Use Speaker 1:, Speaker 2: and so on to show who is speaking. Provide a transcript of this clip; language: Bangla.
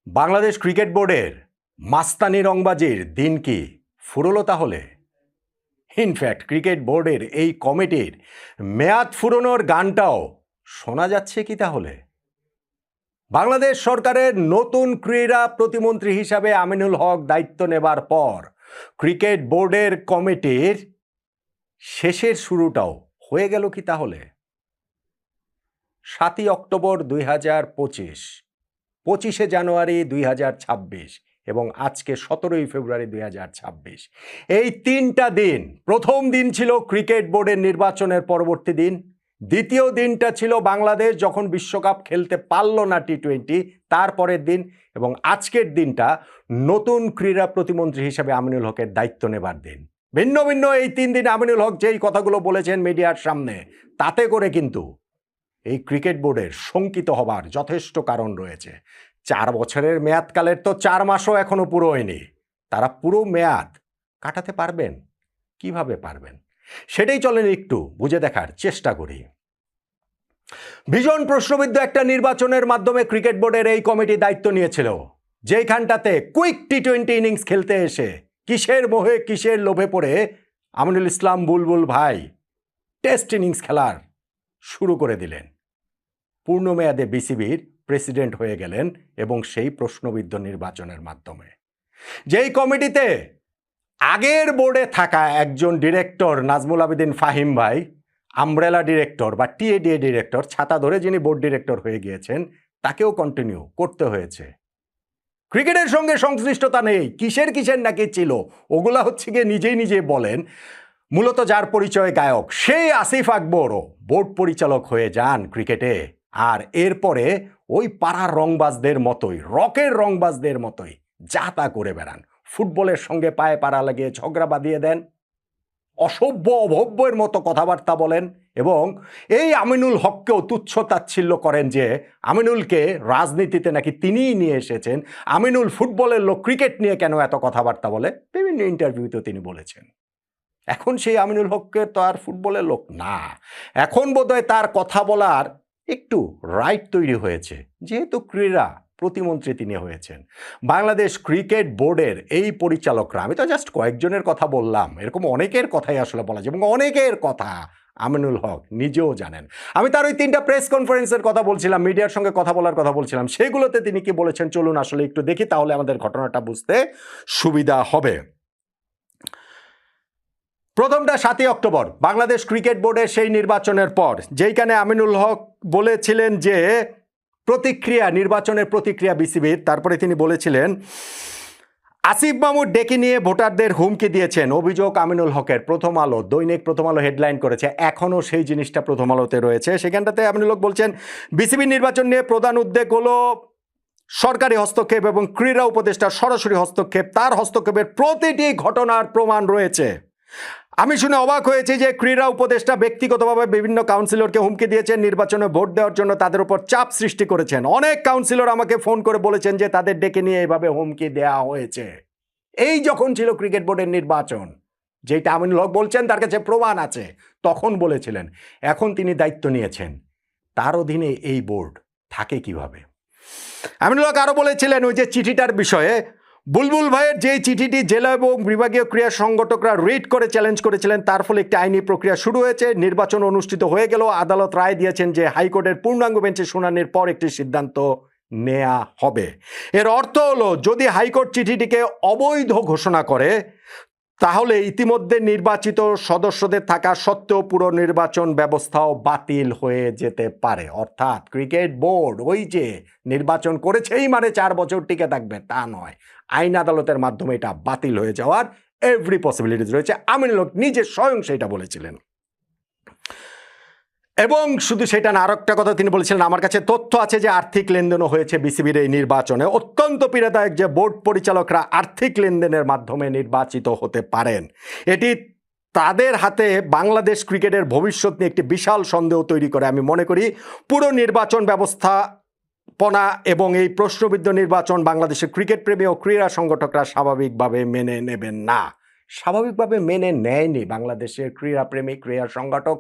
Speaker 1: বাংলাদেশ ক্রিকেট বোর্ডের মাস্তানি রংবাজির দিন কি ফুরলো তাহলে? ইনফ্যাক্ট ক্রিকেট বোর্ডের এই কমিটির মেয়াদ ফুরনোর গানটাও শোনা যাচ্ছে কি তাহলে? বাংলাদেশ সরকারের নতুন ক্রীড়া প্রতিমন্ত্রী হিসাবে আমিনুল হক দায়িত্ব নেবার পর ক্রিকেট বোর্ডের কমিটির শেষের শুরুটাও হয়ে গেল কি তাহলে? 7ই অক্টোবর 2025, 25শে জানুয়ারি 2026 এবং আজকে 17ই ফেব্রুয়ারি 2026, এই তিনটা দিন। প্রথম দিন ছিল ক্রিকেট বোর্ডের নির্বাচনের পরবর্তী দিন, দ্বিতীয় দিনটা ছিল বাংলাদেশ যখন বিশ্বকাপ খেলতে পারল না টি-20 তারপরের দিন, এবং আজকের দিনটা নতুন ক্রীড়া প্রতিমন্ত্রী হিসেবে আমিনুল হকের দায়িত্ব নেবার দিন। ভিন্ন ভিন্ন এই 3 দিন আমিনুল হক যেই কথাগুলো বলেছেন মিডিয়ার সামনে, তাতে করে কিন্তু এই ক্রিকেট বোর্ডের শঙ্কিত হবার যথেষ্ট কারণ রয়েছে। 4 বছরের মেয়াদকালের তো 4 মাসও এখনো পুরো হয়নি। তারা পুরো মেয়াদ কাটাতে পারবেন? কিভাবে পারবেন সেটাই চলেন একটু বুঝে দেখার চেষ্টা করি। ভীষণ প্রশ্নবিদ্ধ একটা নির্বাচনের মাধ্যমে ক্রিকেট বোর্ডের এই কমিটি দায়িত্ব নিয়েছিল, যেখানটাতে কুইক টি-20 ইনিংস খেলতে এসে কিসের মোহে কিসের লোভে পড়ে আমিনুল ইসলাম বুলবুল ভাই টেস্ট ইনিংস খেলার শুরু করে দিলেন। পূর্ণমেয়াদে বিসিবির প্রেসিডেন্ট হয়ে গেলেন এবং সেই প্রশ্নবিদ্ধ নির্বাচনের মাধ্যমে। যেই কমিটিতে আগের বোর্ডে থাকা একজন ডিরেক্টর নাজমুল আবেদিন ফাহিম ভাই, আমব্রেলা ডিরেক্টর বা টিএডিএ ডিরেক্টর, ছাতা ধরে যিনি বোর্ড ডিরেক্টর হয়ে গিয়েছেন, তাকেও কন্টিনিউ করতে হয়েছে। ক্রিকেটের সঙ্গে সংশ্লিষ্টতা নেই, কিসের কিসের নাকি ছিল, ওগুলা হচ্ছে গিয়ে নিজেই বলেন। মূলত যার পরিচয় গায়ক, সেই আসিফ আকবরও বোর্ড পরিচালক হয়ে যান ক্রিকেটে। আর এরপরে ওই পাড়ার রংবাজদের মতোই, রকের রংবাজদের মতোই যা তা করে বেড়ান। ফুটবলের সঙ্গে পায়ে পাড়া লাগিয়ে ঝগড়া বাঁধিয়ে দেন, অসভ্য অভব্যের মতো কথাবার্তা বলেন, এবং এই আমিনুল হককেও তুচ্ছ তাচ্ছিল্য করেন যে আমিনুলকে রাজনীতিতে নাকি তিনিই নিয়ে এসেছেন, আমিনুল ফুটবলের লোক, ক্রিকেট নিয়ে কেন এত কথাবার্তা বলে। বিভিন্ন ইন্টারভিউতে তিনি বলেছেন। এখন সেই আমিনুল হককে তো আর ফুটবলের লোক না, এখন বোধহয় তার কথা বলার একটু রাইট তৈরি হয়েছে, যেহেতু ক্রীড়া প্রতিমন্ত্রী তিনি হয়েছেন। বাংলাদেশ ক্রিকেট বোর্ডের এই পরিচালকরা, আমি তো জাস্ট কয়েকজনের কথা বললাম, এরকম অনেকের কথাই আসলে বলা যায়, এবং অনেকের কথা আমিনুল হক নিজেও জানেন। আমি তার ওই 3টা প্রেস কনফারেন্সের কথা বলছিলাম, মিডিয়ার সঙ্গে কথা বলার কথা বলছিলাম, সেগুলোতে তিনি কি বলেছেন চলুন আসলে একটু দেখি, তাহলে আমাদের ঘটনাটা বুঝতে সুবিধা হবে। প্রথমটা 7ই অক্টোবর, বাংলাদেশ ক্রিকেট বোর্ডের সেই নির্বাচনের পর, যেইখানে আমিনুল হক বলেছিলেন যে প্রতিক্রিয়া, নির্বাচনের প্রতিক্রিয়া বিসিবির। তারপরে তিনি বলেছিলেন আসিফ মাহমুদ ডেকে নিয়ে ভোটারদের হুমকি দিয়েছেন, অভিযোগ আমিনুল হকের। প্রথম আলো, দৈনিক প্রথম আলো হেডলাইন করেছে, এখনও সেই জিনিসটা প্রথম আলোতে রয়েছে। সেখানটাতে আমিনুল হক বলছেন বিসিবি নির্বাচন নিয়ে প্রধান উদ্বেগ হলো সরকারি হস্তক্ষেপ এবং ক্রীড়া উপদেষ্টার সরাসরি হস্তক্ষেপ। তার হস্তক্ষেপের প্রতিটি ঘটনার প্রমাণ রয়েছে। আমি শুনে অবাক হয়েছি যে ক্রীড়া উপদেষ্টা ব্যক্তিগতভাবে বিভিন্ন কাউন্সিলরকে হুমকি দিয়েছেন, নির্বাচনে ভোট দেওয়ার জন্য তাদের উপর চাপ সৃষ্টি করেছেন। অনেক কাউন্সিলর আমাকে ফোন করে বলেছেন যে তাদের ডেকে নিয়ে এভাবে হুমকি দেওয়া হয়েছে। এই যখন ছিল ক্রিকেট বোর্ডের নির্বাচন, যেটা আমিনুল হক বলছেন তার কাছে প্রমাণ আছে, তখন বলেছিলেন। এখন তিনি দায়িত্ব নিয়েছেন, তার অধীনে এই বোর্ড থাকে কিভাবে? আমিনুল হক আরও বলেছিলেন ওই যে চিঠিটার বিষয়ে, বুলবুল ভাইয়ের যে চিঠিটি জেলা এবং বিভাগীয় ক্রীড়া সংগঠকরা রিড করে চ্যালেঞ্জ করেছিলেন, তার ফলে একটি আইনি প্রক্রিয়া শুরু হয়েছে। নির্বাচন অনুষ্ঠিত হয়ে গেল, আদালত রায় দিয়েছেন যে হাইকোর্টের পূর্ণাঙ্গ বেঞ্চে শুনানির পর একটি সিদ্ধান্ত নেওয়া হবে। এর অর্থ হলো যদি হাইকোর্ট চিঠিটিকে অবৈধ ঘোষণা করে, তাহলে ইতিমধ্যে নির্বাচিত সদস্যদের থাকা সত্ত্বেও পুরো নির্বাচন ব্যবস্থাও বাতিল হয়ে যেতে পারে। অর্থাৎ ক্রিকেট বোর্ড ওই যে নির্বাচন করেছেই মানে 4 বছর টিকে থাকবে তা নয়, আইন আদালতের মাধ্যমে এটা বাতিল হয়ে যাওয়ার এভরি পসিবিলিটিস রয়েছে। আমিনুল হক নিজে স্বয়ং সেটা বলেছিলেন। এবং শুধু সেটা না, আরো একটা কথা তিনি বলেছিলেন, আমার কাছে তথ্য আছে যে আর্থিক লেনদেনও হয়েছে বিসিবির এই নির্বাচনে। অত্যন্ত পীড়াদায়ক যে বোর্ড পরিচালকরা আর্থিক লেনদেনের মাধ্যমে নির্বাচিত হতে পারেন। এটি তাদের হাতে বাংলাদেশ ক্রিকেটের ভবিষ্যৎ নিয়ে একটি বিশাল সন্দেহ তৈরি করে। আমি মনে করি পুরো নির্বাচন ব্যবস্থাপনা এবং এই প্রশ্নবিদ্ধ নির্বাচন বাংলাদেশের ক্রিকেট প্রেমী ও ক্রীড়া সংগঠকরা স্বাভাবিকভাবে মেনে নেবেন না। স্বাভাবিকভাবে মেনে নেয়নি বাংলাদেশের ক্রীড়াপ্রেমী, ক্রীড়া সংগঠক